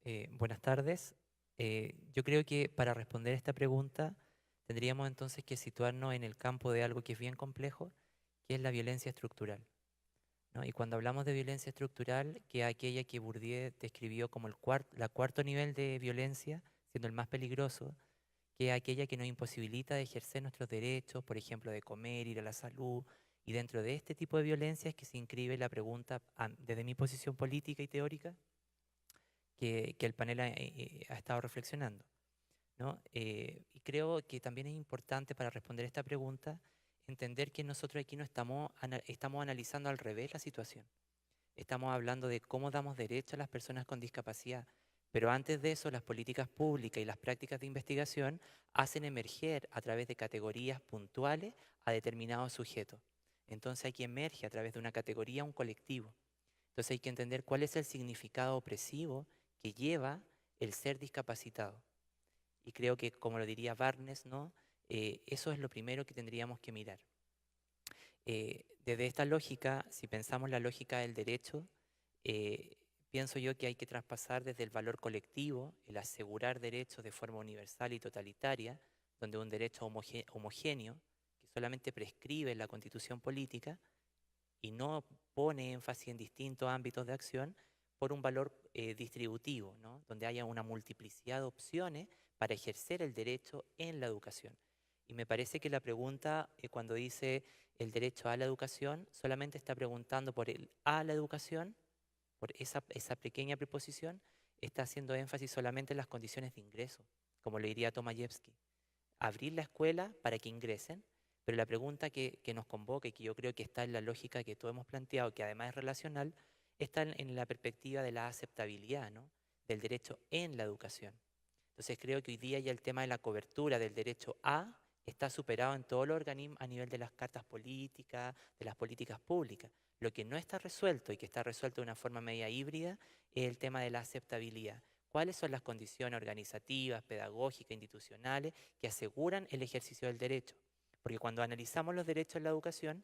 Buenas tardes. Yo creo que para responder esta pregunta tendríamos entonces que situarnos en el campo de algo que es bien complejo, que es la violencia estructural, ¿no? Y cuando hablamos de violencia estructural, que es aquella que Bourdieu describió como la cuarto nivel de violencia, siendo el más peligroso, que es aquella que nos imposibilita de ejercer nuestros derechos, por ejemplo, de comer, ir a la salud, y dentro de este tipo de violencia es que se inscribe la pregunta, desde mi posición política y teórica, que el panel ha estado reflexionando, ¿no? Y creo que también es importante para responder esta pregunta entender que nosotros aquí no estamos analizando al revés la situación. Estamos hablando de cómo damos derecho a las personas con discapacidad, pero antes de eso las políticas públicas y las prácticas de investigación hacen emerger a través de categorías puntuales a determinados sujetos. Entonces aquí emerge a través de una categoría un colectivo. Entonces hay que entender cuál es el significado opresivo que lleva el ser discapacitado. Y creo que, como lo diría Barnes, ¿no? Eso es lo primero que tendríamos que mirar. Desde esta lógica, si pensamos la lógica del derecho, eh, pienso yo que hay que traspasar desde el valor colectivo, el asegurar derechos de forma universal y totalitaria, donde un derecho homogéneo, que solamente prescribe la constitución política y no pone énfasis en distintos ámbitos de acción, por un valor distributivo, ¿no? Donde haya una multiplicidad de opciones para ejercer el derecho en la educación. Y me parece que la pregunta, cuando dice el derecho a la educación, solamente está preguntando por el a la educación, por esa pequeña preposición, está haciendo énfasis solamente en las condiciones de ingreso, como le diría Tomayevsky. Abrir la escuela para que ingresen, pero la pregunta que nos convoca y que yo creo que está en la lógica que todos hemos planteado, que además es relacional, está en la perspectiva de la aceptabilidad, ¿no? Del derecho en la educación. Entonces creo que hoy día ya el tema de la cobertura del derecho a está superado en todos los organismos a nivel de las cartas políticas, de las políticas públicas. Lo que no está resuelto y que está resuelto de una forma media híbrida es el tema de la aceptabilidad. ¿Cuáles son las condiciones organizativas, pedagógicas, institucionales que aseguran el ejercicio del derecho? Porque cuando analizamos los derechos en la educación,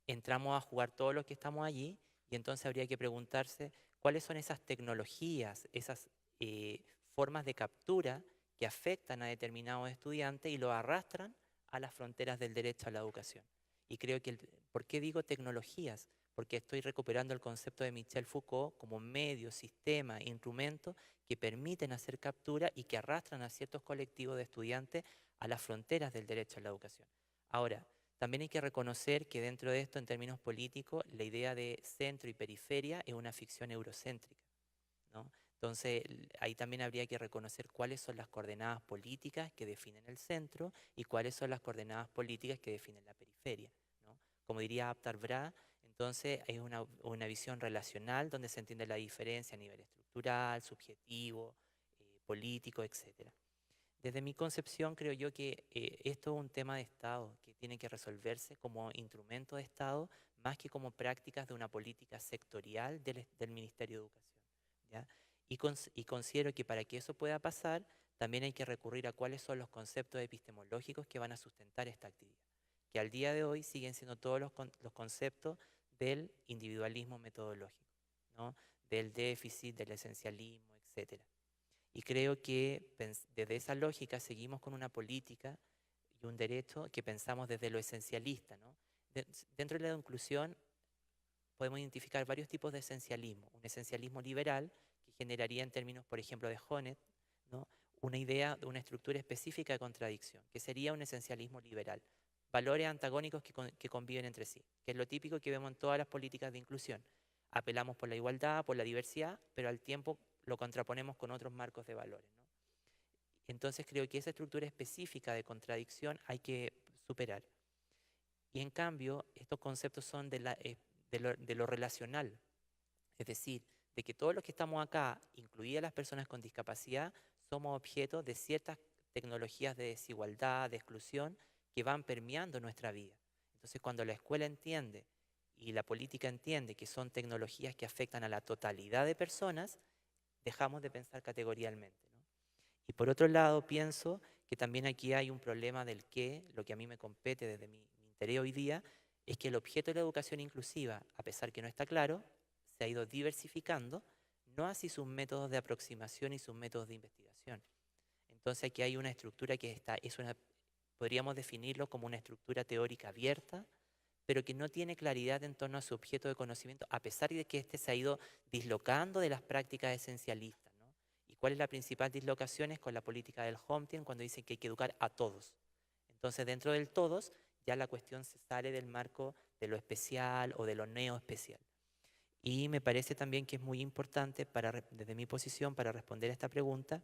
entramos a jugar todos los que estamos allí y entonces habría que preguntarse cuáles son esas tecnologías, esas eh, formas de captura que afectan a determinados estudiantes y los arrastran a las fronteras del derecho a la educación. Y creo que, ¿por qué digo tecnologías? Porque estoy recuperando el concepto de Michel Foucault como medio, sistema, instrumento que permiten hacer captura y que arrastran a ciertos colectivos de estudiantes a las fronteras del derecho a la educación. Ahora, también hay que reconocer que dentro de esto, en términos políticos, la idea de centro y periferia es una ficción eurocéntrica, ¿no? Entonces, ahí también habría que reconocer cuáles son las coordenadas políticas que definen el centro y cuáles son las coordenadas políticas que definen la periferia, ¿no? Como diría Aptar Bra, entonces hay una visión relacional donde se entiende la diferencia a nivel estructural, subjetivo, político, etcétera. Desde mi concepción, creo yo que esto es un tema de Estado que tiene que resolverse como instrumento de Estado más que como prácticas de una política sectorial del Ministerio de Educación, ¿ya? Y considero que para que eso pueda pasar, también hay que recurrir a cuáles son los conceptos epistemológicos que van a sustentar esta actividad, que al día de hoy siguen siendo todos los conceptos del individualismo metodológico, ¿no? Del déficit, del esencialismo, etcétera. Y creo que desde esa lógica seguimos con una política y un derecho que pensamos desde lo esencialista, ¿no? Dentro de la inclusión podemos identificar varios tipos de esencialismo. Un esencialismo liberal que generaría en términos, por ejemplo, de Honneth, ¿no? Una idea de una estructura específica de contradicción, que sería un esencialismo liberal. Valores antagónicos que conviven entre sí, que es lo típico que vemos en todas las políticas de inclusión. Apelamos por la igualdad, por la diversidad, pero al tiempo lo contraponemos con otros marcos de valores, ¿no? Entonces creo que esa estructura específica de contradicción hay que superar. Y en cambio, estos conceptos son de lo relacional, es decir, de que todos los que estamos acá, incluidas las personas con discapacidad, somos objeto de ciertas tecnologías de desigualdad, de exclusión, que van permeando nuestra vida. Entonces, cuando la escuela entiende y la política entiende que son tecnologías que afectan a la totalidad de personas, dejamos de pensar categorialmente, ¿no? Y por otro lado, pienso que también aquí hay un problema del que, lo que a mí me compete desde mi interés hoy día, es que el objeto de la educación inclusiva, a pesar que no está claro, se ha ido diversificando, no así sus métodos de aproximación y sus métodos de investigación. Entonces aquí hay una estructura que podríamos definirlo como una estructura teórica abierta, pero que no tiene claridad en torno a su objeto de conocimiento, a pesar de que éste se ha ido dislocando de las prácticas esencialistas, ¿no? ¿Y cuál es la principal dislocación? Es con la política del Home cuando dicen que hay que educar a todos. Entonces, dentro del todos, ya la cuestión se sale del marco de lo especial o de lo neoespecial. Y me parece también que es muy importante, desde mi posición, para responder a esta pregunta,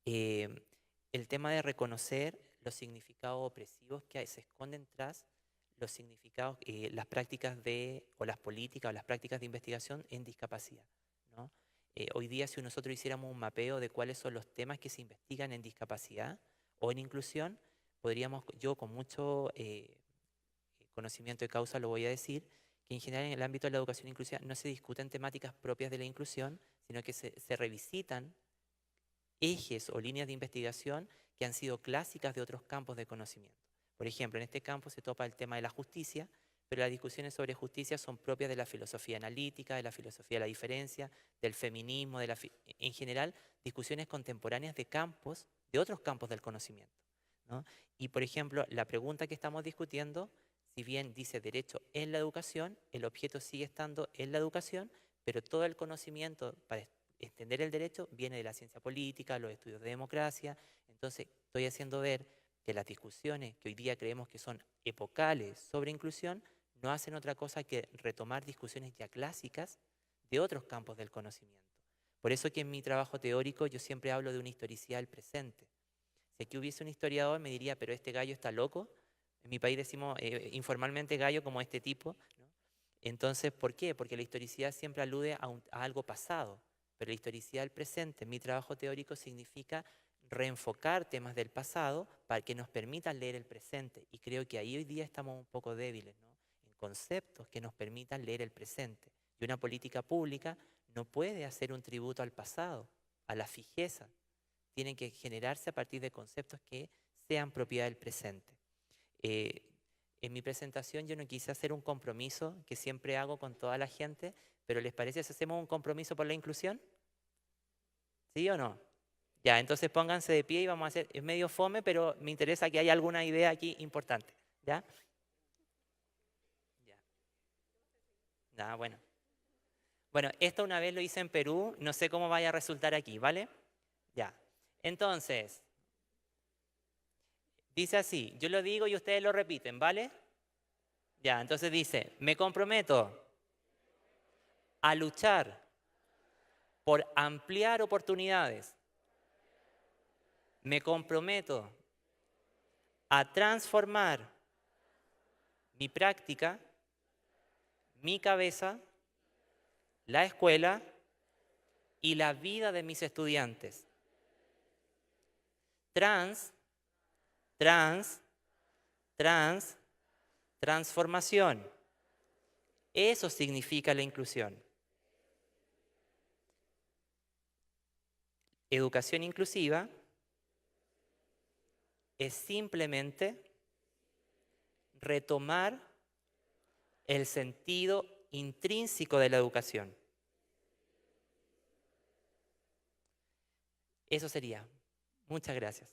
el tema de reconocer los significados opresivos que se esconden tras los significados, las prácticas o las políticas o las prácticas de investigación en discapacidad, ¿no? Hoy día, si nosotros hiciéramos un mapeo de cuáles son los temas que se investigan en discapacidad o en inclusión, yo con mucho conocimiento de causa lo voy a decir, que en general en el ámbito de la educación inclusiva no se discuten temáticas propias de la inclusión, sino que se revisitan ejes o líneas de investigación que han sido clásicas de otros campos de conocimiento. Por ejemplo, en este campo se topa el tema de la justicia, pero las discusiones sobre justicia son propias de la filosofía analítica, de la filosofía de la diferencia, del feminismo, en general, discusiones contemporáneas de otros campos del conocimiento, ¿no? Y, por ejemplo, la pregunta que estamos discutiendo, si bien dice derecho en la educación, el objeto sigue estando en la educación, pero todo el conocimiento para entender el derecho viene de la ciencia política, los estudios de democracia. Entonces, estoy haciendo ver que las discusiones que hoy día creemos que son epocales sobre inclusión no hacen otra cosa que retomar discusiones ya clásicas de otros campos del conocimiento. Por eso que en mi trabajo teórico yo siempre hablo de una historicidad del presente. Si aquí hubiese un historiador me diría, pero este gallo está loco. En mi país decimos informalmente gallo como este tipo, ¿no? Entonces, ¿por qué? Porque la historicidad siempre alude a algo pasado, pero la historicidad del presente, en mi trabajo teórico, significa reenfocar temas del pasado para que nos permitan leer el presente. Y creo que ahí hoy día estamos un poco débiles, ¿no? En conceptos que nos permitan leer el presente. Y una política pública no puede hacer un tributo al pasado, a la fijeza. Tienen que generarse a partir de conceptos que sean propiedad del presente. En mi presentación yo no quise hacer un compromiso que siempre hago con toda la gente, pero ¿les parece si hacemos un compromiso por la inclusión? ¿Sí o no? Ya, entonces pónganse de pie y vamos a hacer, es medio fome, pero me interesa que haya alguna idea aquí importante. ¿Ya? Ya. Nada, bueno. Bueno, esto una vez lo hice en Perú, no sé cómo vaya a resultar aquí, ¿vale? Ya. Entonces, dice así, yo lo digo y ustedes lo repiten, ¿vale? Ya, entonces dice, me comprometo a luchar por ampliar oportunidades. Me comprometo a transformar mi práctica, mi cabeza, la escuela y la vida de mis estudiantes. Transformación. Eso significa la inclusión. Educación inclusiva es simplemente retomar el sentido intrínseco de la educación. Eso sería. Muchas gracias.